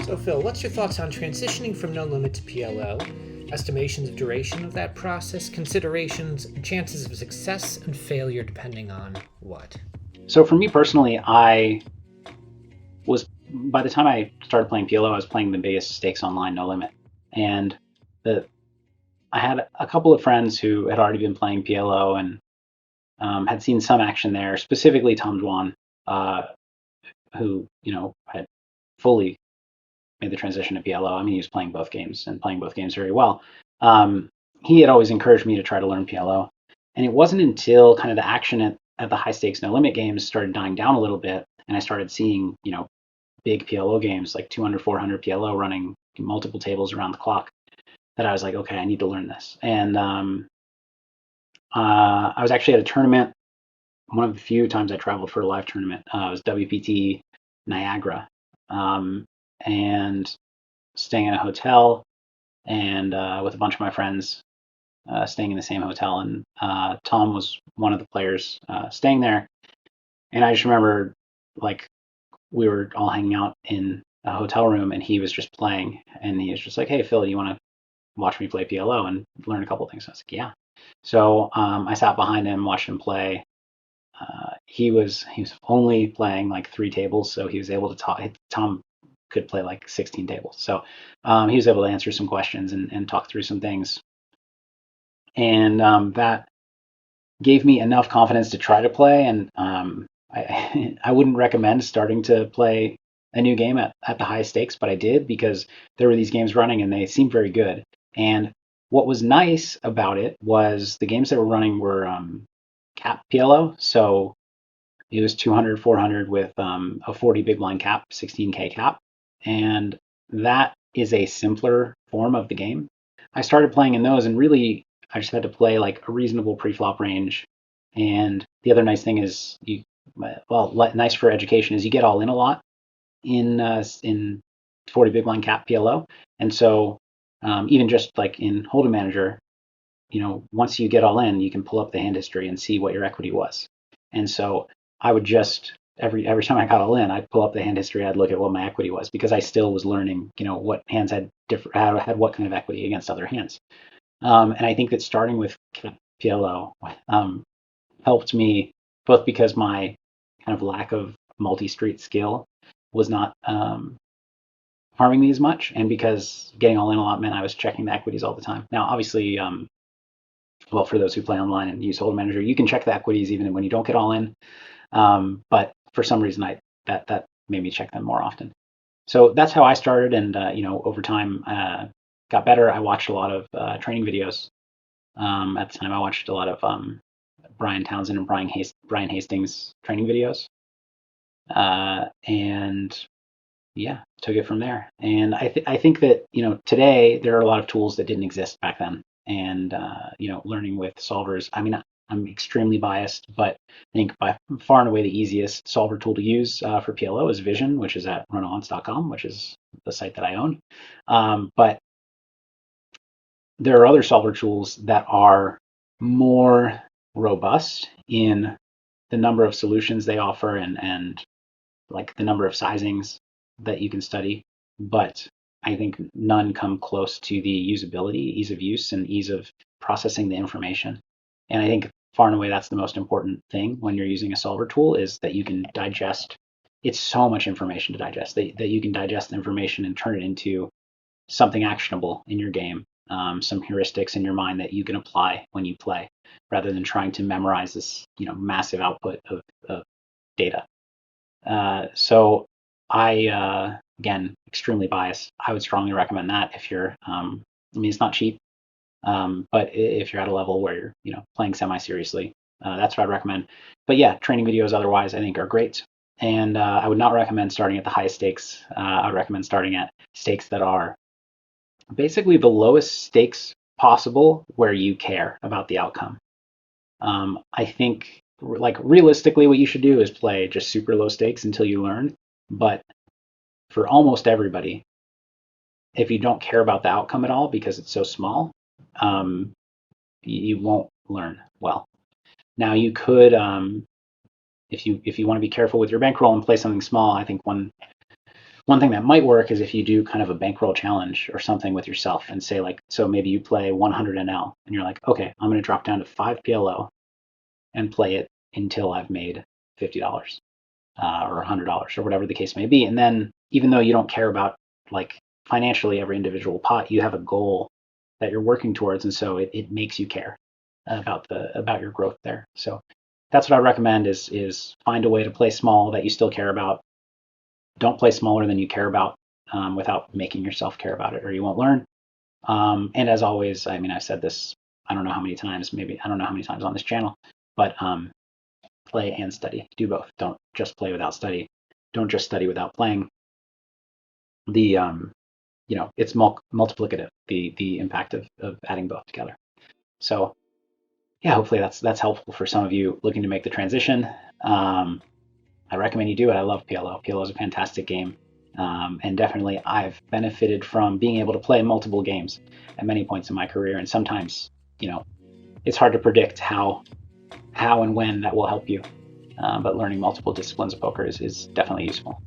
So Phil, what's your thoughts on transitioning from no limit to PLO? Estimations of duration of that process, considerations, chances of success and failure depending on what? So for me personally, I was by the time I started playing PLO, I was playing the biggest stakes online, no limit, and the I had a couple of friends who had already been playing PLO and had seen some action there, specifically Tom Dwan, uh, who had fully made the transition to PLO. I mean, he was playing both games and playing both games very well. Um, he had always encouraged me to try to learn PLO, and it wasn't until kind of the action at the high stakes no limit games started dying down a little bit, and I started seeing big PLO games like 200, 400 PLO running multiple tables around the clock that I was like, okay, I need to learn this. And I was actually at a tournament. One of the few times I traveled for a live tournament was WPT Niagara, and staying in a hotel and with a bunch of my friends staying in the same hotel. And Tom was one of the players staying there. And I just remember like we were all hanging out in a hotel room and he was just playing. And he was just like, hey, Phil, do you want to watch me play PLO and learn a couple of things? I was like, yeah. So I sat behind him, watched him play. He was only playing like 3 tables, so he was able to talk. Tom could play like 16 tables, so he was able to answer some questions and talk through some things, and that gave me enough confidence to try to play. And I wouldn't recommend starting to play a new game at the high stakes, but I did because there were these games running and they seemed very good. And what was nice about it was the games that were running were cap PLO, so it was 200, 400 with a 40 big blind cap, 16K cap. And that is a simpler form of the game. I started playing in those and really I just had to play like a reasonable pre-flop range. And the other nice thing is nice for education is you get all in a lot in 40 big blind cap PLO. And so even just like in Hold'em Manager, once you get all in, you can pull up the hand history and see what your equity was. And so I would just every time I got all in, I'd pull up the hand history, I'd look at what my equity was because I still was learning, what hands had had what kind of equity against other hands. And I think that starting with PLO helped me both because my kind of lack of multi-street skill was not harming me as much, and because getting all in a lot meant I was checking the equities all the time. Now, obviously, well, for those who play online and use Hold'em Manager, you can check the equities even when you don't get all in. But for some reason, that made me check them more often. So that's how I started, and over time got better. I watched a lot of training videos. At the time, I watched a lot of Brian Townsend and Brian Hastings training videos, and yeah, took it from there. And I think that today there are a lot of tools that didn't exist back then, and learning with solvers. I mean, I'm extremely biased, but I think by far and away the easiest solver tool to use for PLO is Vision, which is at runaonce.com, which is the site that I own. But there are other solver tools that are more robust in the number of solutions they offer and like the number of sizings that you can study, but I think none come close to the usability, ease of use, and ease of processing the information. And I think far and away that's the most important thing when you're using a solver tool is that you can digest. It's so much information to digest that you can digest the information and turn it into something actionable in your game, some heuristics in your mind that you can apply when you play, rather than trying to memorize this massive output of data. So again, extremely biased. I would strongly recommend that if you're, I mean, it's not cheap, but if you're at a level where you're, playing semi-seriously, that's what I'd recommend. But yeah, training videos otherwise I think are great. And I would not recommend starting at the highest stakes. I would recommend starting at stakes that are basically the lowest stakes possible where you care about the outcome. I think like realistically what you should do is play just super low stakes until you learn. But for almost everybody, if you don't care about the outcome at all because it's so small, you won't learn well. Now you could if you want to be careful with your bankroll and play something small, I think one thing that might work is if you do kind of a bankroll challenge or something with yourself and say like, so maybe you play 100 NL and you're like, okay, I'm going to drop down to 5 PLO and play it until I've made $50 or $100 or whatever the case may be. And then even though you don't care about like financially every individual pot, you have a goal that you're working towards, and so it makes you care about your growth there. So that's what I recommend is find a way to play small that you still care about. Don't play smaller than you care about without making yourself care about it, or you won't learn. And as always, I mean, I've said this, I don't know how many times, maybe I don't know how many times on this channel, but play and study. Do both. Don't just play without study. Don't just study without playing. The it's multiplicative, the impact of adding both together. So yeah, hopefully that's helpful for some of you looking to make the transition. I recommend you do it. I love PLO. PLO is a fantastic game. And definitely I've benefited from being able to play multiple games at many points in my career. And sometimes, it's hard to predict how and when that will help you. But learning multiple disciplines of poker is definitely useful.